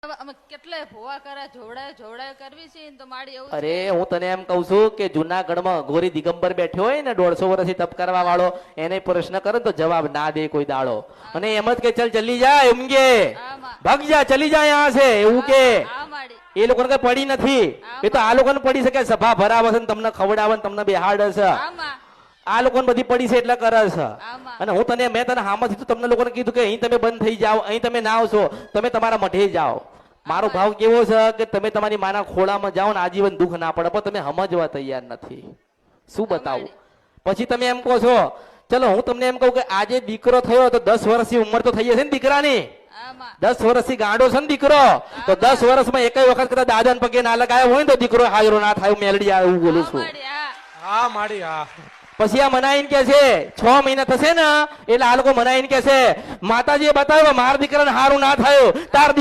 અમે કેટલાય ભોવા કરે જોવડાય કરવી છે તો માડી એવું અરે હું તને એમ કઉ છું કે જુનાગઢમાં ઘોરી દિગંબર બેઠ્યો હોય ને 150 વર્ષથી તપ કરવા વાળો એને પ્રશ્ન કરે તો જવાબ ના દે કોઈ દાડો અને એમ જ કે ચલ ચલી જા એમ કે ભાગ જા ચલી જા યહાં સે એવું કે એ લોકોને કઈ પડી નથી એ તો આ લોકોને પડી શકે સભા ભરાવે છે તમને ખવડાવે ને તમને બેહાડે છે આ લોકોને બધી પડી છે એટલે કરે છે અને હું તને મેં તને હામાંથી તમને લોકોને કીધું કે અહીં તમે બંધ થઈ જાઓ અહીં તમે ના આવશો તમે તમારા મઠે જાઓ મારો ભાવ કેવો છે કે તમે તમારી માના ખોળામાં જાઓ ને આજીવન દુઃખ ના પડે પણ તમે સમજવા તૈયાર નથી શું બતાવું પછી તમે એમ કહો છો ચલો હું તમને એમ કહું કે આજે દીકરો થયો તો 10 વર્ષની ઉંમર તો થઈ જશે ને દીકરાની 10 વર્ષથી ગાંડો છે ને દીકરો તો 10 વર્ષમાં એક વખત કદાચ દાદા પગે ના લગાયો હોય ને તો દીકરો હાજરો ના થાય મેલડી આવે એવું બોલું છું હા માડી હા પછી આ મનાઈને કે છે 6 મહિના થશે ને એટલે આ લોકો મનાઈને કે છે માતાજીએ બતાવ્યો મારા દીકરાને હારું ના થયું તાર